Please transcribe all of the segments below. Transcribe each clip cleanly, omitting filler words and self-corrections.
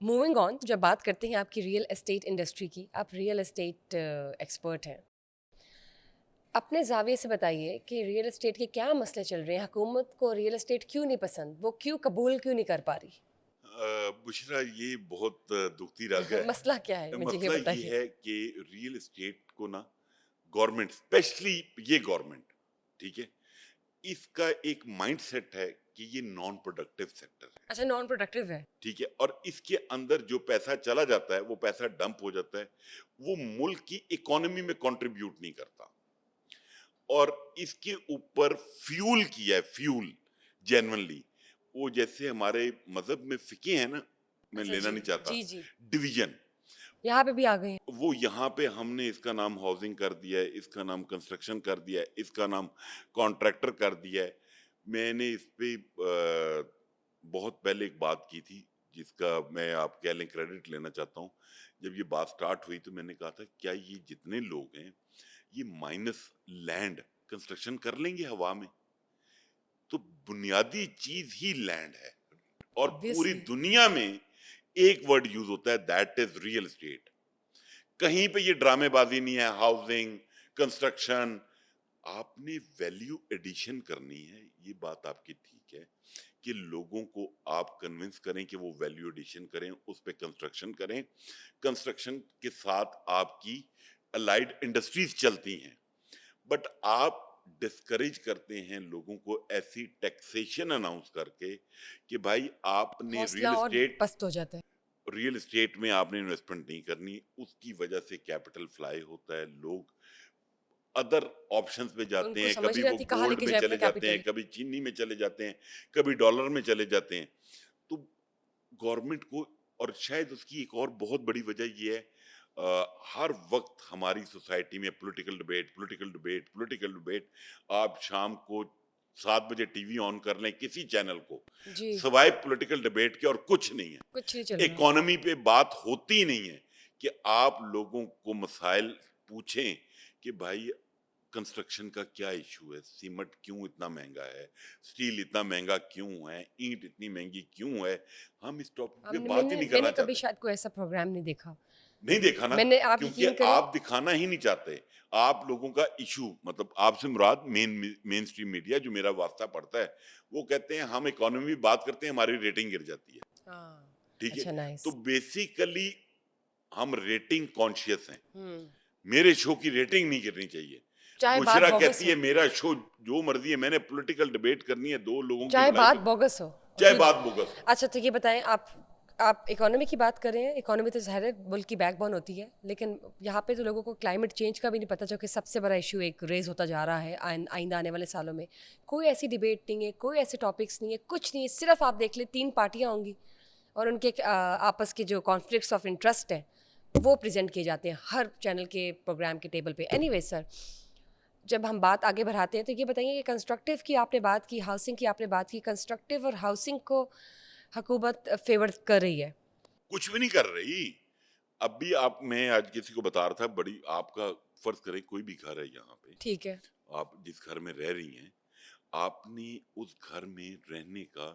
Moving on, جب بات کرتے ہیں آپ کی ریئل اسٹیٹ انڈسٹری کی، آپ ریئل اسٹیٹ ایکسپرٹ ہیں، اپنے زاویے سے بتائیے کہ ریئل اسٹیٹ کے کیا مسئلے چل رہے ہیں، حکومت کو ریئل اسٹیٹ کیوں نہیں پسند، وہ کیوں قبول کیوں نہیں کر پا رہی؟ بشرا یہ بہت دکھتی رگ ہے. مسئلہ کیا ہے مجھے یہ مسئلہ یہ بتائیے. ہے کہ ریئل اسٹیٹ کو نا گورنمنٹ، اسپیشلی یہ گورنمنٹ، ٹھیک ہے، اس کا ایک مائنڈ سیٹ ہے کہ یہ نان پروڈکٹیو سیکٹر ہے. اچھا، نان پروڈکٹیو ہے. ٹھیک ہے، اور اس کے اندر جو پیسہ چلا جاتا ہے وہ پیسہ ڈمپ ہو جاتا ہے، وہ ملک کی اکانومی میں کنٹریبیوٹ نہیں کرتا. اور اس کے اوپر فیول کیا ہے، فیول جینونلی، وہ جیسے ہمارے مذہب میں فقہ ہے نا، میں اچھا لینا جی نہیں چاہتا، جی جی، ڈویژن، یہاں پہ بھی آ گئے ہیں. وہ یہاں پہ ہم نے اس کا نام ہاؤسنگ کر دیا ہے، اس کا نام کنسٹرکشن کر دیا ہے، اس کا نام کانٹریکٹر کر دیا ہے. میں نے اس پہ بہت پہلے ایک بات کی تھی جس کا میں آپ کہہ لیں کریڈٹ لینا چاہتا ہوں. جب یہ بات سٹارٹ ہوئی تو میں نے کہا تھا کیا یہ جتنے لوگ ہیں یہ مائنس لینڈ کنسٹرکشن کر لیں گے ہوا میں؟ تو بنیادی چیز ہی لینڈ ہے، اور پوری Obviously. دنیا میں ایک ورڈ یوز ہوتا ہے، دیٹ از ریئل اسٹیٹ. کہیں پہ یہ ڈرامے بازی نہیں ہے. ہاؤسنگ، کنسٹرکشن، آپ نے ویلیو ایڈیشن کرنی ہے، یہ بات آپ کی ٹھیک ہے کہ لوگوں کو آپ کنونس کریں کہ وہ ویلیو ایڈیشن کریں، اس پہ کنسٹرکشن کریں. کنسٹرکشن کے ساتھ آپ کی الائڈ انڈسٹریز چلتی ہیں، بٹ آپ ڈسکریج کرتے ہیں لوگوں کو ایسی ٹیکسیشن اناؤنس کر کے کہ بھائی آپ نے حوصلہ اور پست ہو جاتا ہے. ریئل اسٹیٹ میں آپ نے انویسٹمنٹ نہیں کرنی. اس کی وجہ سے کیپٹل فلائی ہوتا ہے، لوگ ادر آپشنز پہ ان جاتے کو ہیں، سمجھ کبھی نہیں وہ آتی کہاں لے گولڈ کے میں جائے اپنا چلے جاتے ہیں، کیپٹل. کبھی چینی میں چلے جاتے ہیں، کبھی ڈالر میں چلے جاتے ہیں. تو گورنمنٹ کو، اور شاید اس کی ایک اور بہت بڑی وجہ یہ ہے، ہر وقت ہماری سوسائٹی میں political debate, political debate, political debate. آپ شام کو 7 بجے ٹی وی آن کر لیں کسی چینل کو، جی، سوائے پولیٹیکل ڈبیٹ کے اور کچھ نہیں ہے. کچھ نہیں چل رہا. اکانومی پہ بات ہوتی نہیں ہے کہ آپ لوگوں کو مسائل پوچھیں کہ بھائی کنسٹرکشن کا کیا ایشو ہے، سیمنٹ کیوں اتنا مہنگا ہے، اسٹیل اتنا مہنگا کیوں ہے، اینٹ اتنی مہنگی کیوں ہے. ہم اس ٹاپک پہ میں بات ہی نے نہیں میں کرنا نے کبھی چاہتے. شاید کوئی ایسا پروگرام نہیں دیکھا. نہیں دیکھا نا، میں نے، آپ کیونکہ یقین کریں، آپ دکھانا ہی نہیں چاہتے. آپ لوگوں کا ایشو، مطلب آپ سے مراد مین اسٹریم میڈیا جو میرا واسطہ پڑتا ہے، وہ کہتے ہیں ہم اکانومی بات کرتے ہیں ہماری ریٹنگ گر جاتی ہے. ہاں. ٹھیک ہے، اچھا، تو نائس. بیسیکلی ہم ریٹنگ کانشیس ہیں. ہوں. میرے شو کی ریٹنگ نہیں گرنی چاہیے. چاہے بات بشرا بوگس کہتی ہو، ہے میرا شو جو مرضی ہے، میں نے پولیٹیکل ڈبیٹ کرنی ہے، 2 لوگوں کی چاہے لڑائی بات کر، بوگس ہو. چاہے بات بوگس ہو. اچھا، تو یہ بتائیں، آپ اکانومی کی بات کر رہے ہیں. اکانومی تو ظاہر ہے ملک کی بیک بون ہوتی ہے، لیکن یہاں پہ تو لوگوں کو کلائمیٹ چینج کا بھی نہیں پتہ، جو کہ سب سے بڑا ایشو ایک ریز ہوتا جا رہا ہے آئندہ آنے والے سالوں میں. کوئی ایسی ڈیبیٹ نہیں ہے، کوئی ایسے ٹاپکس نہیں ہے، کچھ نہیں ہے. صرف آپ دیکھ لیں 3 پارٹیاں ہوں گی اور ان کے آپس کے جو کانفلکٹس آف انٹرسٹ ہیں وہ پریزنٹ کیے جاتے ہیں ہر چینل کے پروگرام کے ٹیبل پہ. اینی وے سر، جب ہم بات آگے بڑھاتے ہیں تو یہ بتائیے کہ کنسٹرکٹیو کی آپ نے بات کی، ہاؤسنگ کی آپ نے بات کی، کنسٹرکٹیو اور ہاؤسنگ کو حکومت فیور کر رہی ہے. کچھ بھی نہیں کر رہی. اب بھی میں آج کسی کو بتا رہا تھا، بڑی آپ کا فرض کریں کوئی بھی گھر ہے یہاں پہ، ٹھیک ہے. آپ جس گھر میں رہ رہی ہیں، آپ نے اس گھر میں رہنے کا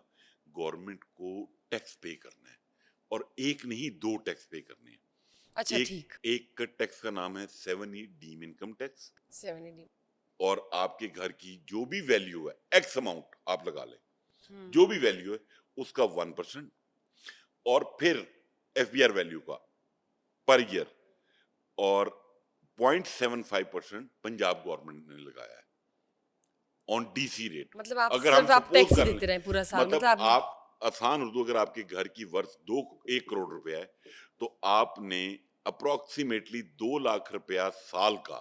گورنمنٹ کو ٹیکس پے کرنا ہے، اور ایک نہیں 2 ٹیکس پے کرنے ہیں. اچھا، ٹھیک. ایک کا ٹیکس کا نام ہے 7E ڈیم انکم ٹیکس، 70. اور آپ کے گھر کی جو بھی ویلیو ہے، ایکس اماؤنٹ آپ لگا لیں، جو بھی ویلیو ہے اس کا 1%، اور پھر ایف بی آر ویلیو کا پر ایئر، اور 0.75% پنجاب گورنمنٹ نے لگایا ہے آن ڈی سی ریٹ. مطلب آپ اگر ہم صرف آپ سپوز ٹیکس ہی کر دیتے لیں، رہیں پورا سال، مطلب آپ آپ آسان اردو، اگر آپ کے گھر کی ورث 1 کروڑ روپیہ ہے تو آپ نے اپروکسیمیٹلی 2 لاکھ روپیہ سال کا،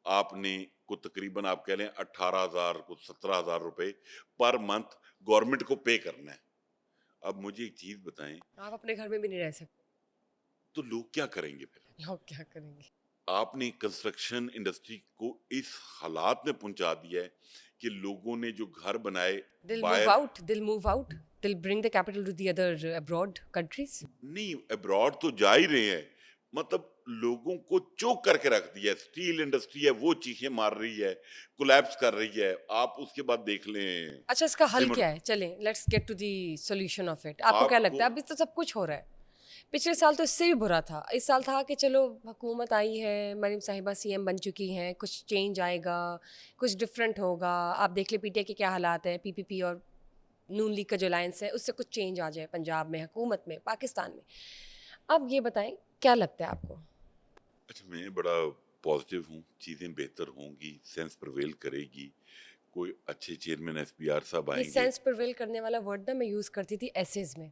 آپ نے کو تقریباً آپ کہہ لیں 18,000 کو 17,000 روپے پر منتھ گورنمنٹ کو پے کرنا ہے. اب مجھے ایک چیز بتائیں، آپ اپنے گھر میں بھی نہیں رہ سکتے. تو لوگ کیا کریں گے پھر؟ لوگ کیا کریں گے؟ آپ نے کنسٹرکشن انڈسٹری کو اس حالات میں پہنچا دیا ہے کہ لوگوں نے جو گھر بنائے باہر، they'll move out, they'll bring the capital to the other abroad countries. نہیں ابراڈ تو جا ہی رہے ہیں، مطلب لوگوں کو چوک کر کے رکھ دیا ہے. اسٹیل انڈسٹری ہے وہ چیخیں مار رہی ہے، کولیپس کر رہی ہے. آپ اس کے بعد دیکھ لیں. اچھا، اس کا حل کیا ہے؟ چلیں let's get to the solution of it. آپ کو کیا لگتا ہے؟ ابھی تو سب کچھ ہو رہا ہے. पिछले साल तो इससे भी बुरा था. इस साल था कि चलो हुकूमत आई है, मरीम साहिबा सीएम बन चुकी हैं, कुछ चेंज आएगा, कुछ डिफरेंट होगा. आप देख ले पीटीआई के क्या हालात हैं, पीपीपी और नून लीग का जो अलायंस है उससे कुछ चेंज आ जाए पंजाब में, हुकूमत में, पाकिस्तान में. अब ये बताएं क्या लगता है आपको? अच्छा, मैं बड़ा पॉजिटिव हूँ, चीज़ें बेहतर होंगी, सेंस प्रिवेल करेगी, कोई अच्छे चेयरमैन एसपीआर साहब ये आएंगे. सेंस प्रिवेल करने वाला वर्ड ना मैं यूज़ करती थी एसेज में,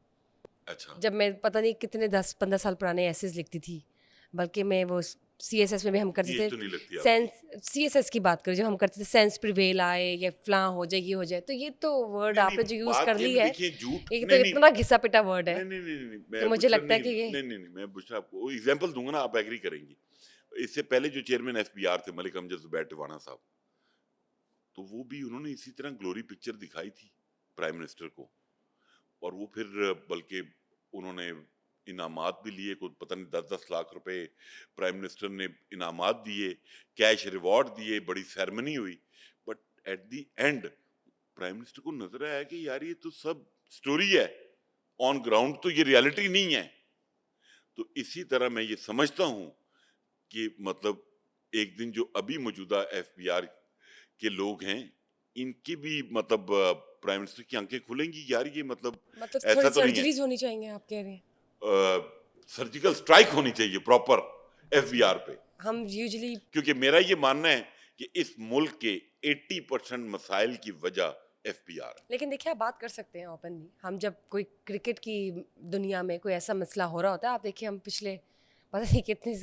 अच्छा, जब मैं पता नहीं कितने 10-15 साल पुराने एसेज लिखती थी. बल्कि मैं वो सीएसएस में भी हम करते ये थे तो नहीं लगती आपकी. सेंस, सीएसएस की बात करें जब हम करते थे सेंस प्रिवेल आए या फ्लां हो जाए, ये हो जाए. तो ये तो वर्ड नहीं आपने जो नहीं, यूज़ बात कर ये ली ना, है, देखिए झूठ ये तो नहीं नहीं इतना घिसा पिटा वर्ड है नहीं नहीं नहीं नहीं, कि मैं मुझे बुशरा लगता है नहीं कि ये नहीं नहीं नहीं, मैं बुशरा आपको एग्जांपल दूंगा ना, आप एग्री करेंगी. इससे पहले जो चेयरमैन एफबीआर थे मलिक अमजद जुबैर टिवाना साहब, तो वो भी उन्होंने इसी तरह ग्लोरी पिक्चर दिखाई थी प्राइम मिनिस्टर को, और वो फिर बल्कि उन्होंने इनामात भी लिए, कुछ पता नहीं 10-10 लाख रुपए प्राइम मिनिस्टर ने इनामात दिए, कैश रिवॉर्ड दिए, बड़ी सेरेमनी हुई. But at the end prime minister को नजर आया कि यार ये तो सब स्टोरी है, ऑन ग्राउंड तो ये रियलिटी नहीं है. तो इसी तरह मैं ये समझता हूँ कि मतलब एक दिन जो अभी मौजूदा एफबीआर के लोग हैं, इनकी भी मतलब प्राइम मिनिस्टर की आंखें खुलेंगी यार, ये मतलब थोड़ी ऐसा तो नहीं है. सर्जरीज होनी चाहिए आप कह रहे हैं. सर्जिकल स्ट्राइक होनी चाहिए प्रॉपर जी, एफबीआर पे, हम यूजुअली, क्योंकि मेरा ये मानना है कि इस मुल्क के 80% मसाइल की वजह एफबीआर है. लेकिन देखिए आप बात कर सकते हैं ओपनली. हम जब कोई क्रिकेट की दुनिया में कोई ऐसा मसला हो रहा होता है, आप देखिए हम पिछले पता नहीं कितने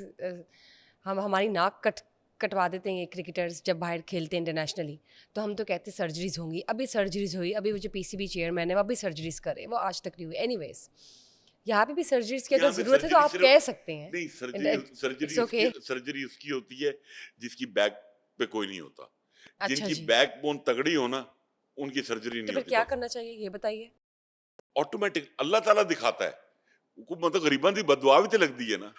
हम हमारी नाक कटवा देते हैं ये क्रिकेटर्स जब बाहर खेलते हैं इंटरनेशनली. तो हम तो कहते हैं सर्जरीज होंगी, अभी सर्जरीज हुई, अभी वो जो पीसीबी चेयरमैन है वो अभी सर्जरीज करे, वो आज तक नहीं हुई. एनीवेज यहाँ पे भी सर्जरीज की अगर यहाँ पे ज़रूरत है तो सर्जरी आप कह सिर्फ सकते हैं. नहीं, इट्स ओके. सर्जरी उसकी होती है जिसकी बैक पे कोई नहीं होता. अच्छा जिनकी जी, बैकबोन तगड़ी हो ना, उनकी सर्जरी तो नहीं फिर होती. क्या बस करना चाहिए ये बताइए. ऑटोमेटिक अल्लाह ताला दिखाता है. को मतलब गरीबां दी बददुआ भी तो लगती है ना.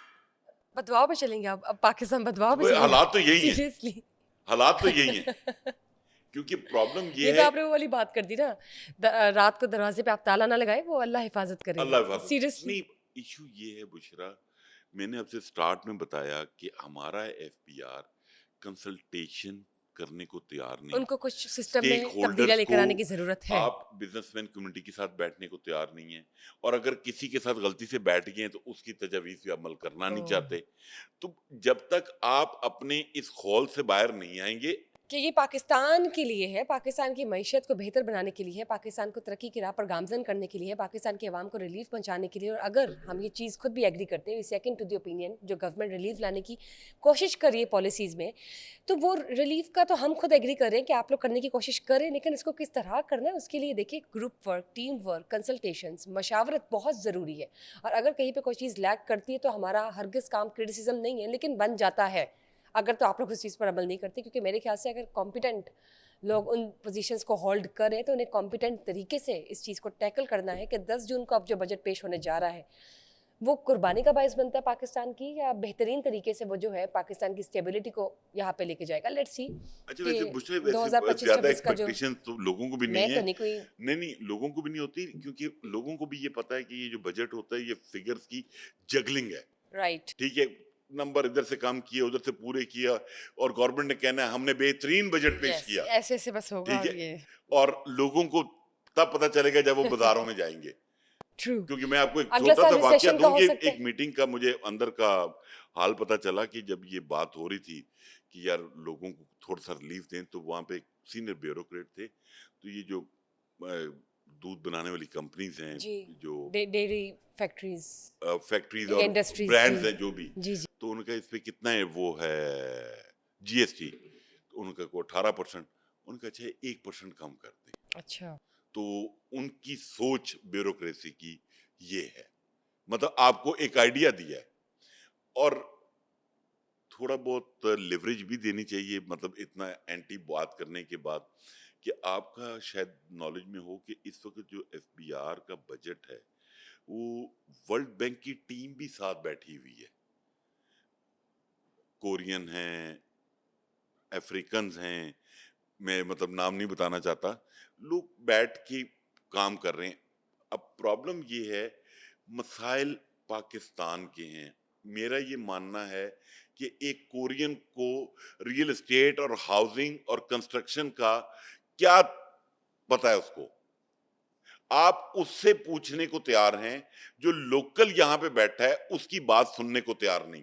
बदवाओ पे चलेंगे आप, अब पाकिस्तान बदवाओ पे वो चलेगा हालात तो यही हैं, सीरियसली. हालात तो यही हैं. क्योंकि प्रॉब्लम ये ये तो है, आपने वो वाली बात कर दी ना, रात को दरवाजे पे आप ताला ना लगाए, वो अल्लाह हिफाजत करेगा. अल्लाह हिफाजत. सीरियसली. नहीं, इशू ये है बुशरा, मैंने आपसे स्टार्ट में बताया कि हमारा एफबीआर कंसल्टेशन करने को तैयार नहीं. उनको कुछ सिस्टम स्टेक में तब्दीलियां होल्डर्स को लेकर आने की ज़रूरत है. आप बिजनेसमैन कम्युनिटी के साथ बैठने को तैयार नहीं है, और अगर किसी के साथ गलती से बैठ गए हैं तो उसकी तजावीज़ पे अमल करना नहीं ओह, चाहते. तो जब तक आप अपने इस खौल से बाहर नहीं आएंगे. कि ये पाकिस्तान के लिए है, पाकिस्तान की मईशत को बेहतर बनाने के लिए है, पाकिस्तान को तरक्की की राह पर गामजन करने के लिए है, पाकिस्तान के अवाम को रिलीफ पहुंचाने के लिए. और अगर हम ये चीज़ खुद भी एग्री करते हैं, सेकंड टू द ओपिनियन, जो गवर्नमेंट रिलीफ लाने की कोशिश कर रही है पॉलिसीज़ में, तो वो रिलीफ का तो हम खुद एग्री कर रहे हैं कि आप लोग करने की कोशिश करें, लेकिन इसको किस तरह करना है उसके लिए देखिए group work, team work, consultations, मशावरत बहुत ज़रूरी है. और अगर कहीं पे कोई चीज़ लैक करती है तो हमारा हरगिज़ काम क्रिटिसिज्म नहीं है, लेकिन बन जाता है अगर तो आप लोग उस चीज़ पर अमल नहीं करते. क्योंकि मेरे ख्याल से अगर कॉम्पिटेंट लोग उन पोजीशंस को होल्ड करें तो उन्हें कॉम्पिटेंट तरीके से इस चीज़ को टैकल करना है कि 10 जून को अब जो बजट पेश होने जा रहा है वो कुर्बानी का बायस बनता है पाकिस्तान की, या बेहतरीन तरीके से वो जो है पाकिस्तान की स्टेबिलिटी को यहाँ पे लेके जाएगा. लेट्स सी अच्छा, कि वैसे मुझे वैसे ज्यादा 2025-26 का जो, एक्सपेक्टेशन तो लोगों को भी मैं नहीं तो है. नहीं कोई, नहीं नहीं, लोगों को भी नहीं होती, क्योंकि लोगों को भी ये पता है कि ये जो बजट होता है ये फिगर्स की जगलिंग है. राइट. ठीक है, नंबर इधर से कम किए, उधर से पूरे किया, और गवर्नमेंट ने कहना है हमने बेहतरीन बजट पेश यस, किया. ऐसे ऐसे बस होगा. ठीक और है, ये और लोगों को तब पता चलेगा जब वो बाजारों में जाएंगे. ट्रू. क्योंकि मैं आपको एक अगला छोटा साल सा वाकया रिसेशन का दूं हो कि सकता एक है. मीटिंग का मुझे अंदर का हाल पता चला कि जब ये बात हो रही थी कि यार लोगों को थोड़ा सा रिलीफ दें, तो वहाँ पे सीनियर ब्यूरोक्रेट थे. तो ये जो दूध बनाने वाली कंपनीज हैं, जी, जो डेयरी फैक्ट्रीज, फैक्ट्रीज और इंडस्ट्रीज. जी ब्रांड्स हैं जो भी, जी जी. तो उनका इस पे कितना है वो है जीएसटी. तो उनका को 18%, उनका अच्छा 1% कम कर दें. अच्छा. तो उनकी सोच ब्यूरोक्रेसी की ये है. मतलब आपको एक आइडिया दिया है, और थोड़ा बहुत लिवरेज भी देनी चाहिए, मतलब इतना एंटी बात करने के बाद, कि आपका शायद नॉलेज में हो कि इस वक्त जो एफबीआर का बजट है वो वर्ल्ड बैंक की टीम भी साथ बैठी हुई है. कोरियन हैं, अफ्रीकन हैं, मैं मतलब नाम नहीं बताना चाहता, लोग बैठ के काम कर रहे हैं. अब प्रॉब्लम ये है, मसाइल पाकिस्तान के हैं, मेरा ये मानना है कि एक कोरियन को रियल एस्टेट और हाउसिंग और कंस्ट्रक्शन का क्या पता है उसको? आप उससे पूछने को तैयार हैं, जो लोकल यहाँ पे बैठा है, उसकी बात सुनने को तैयार नहीं।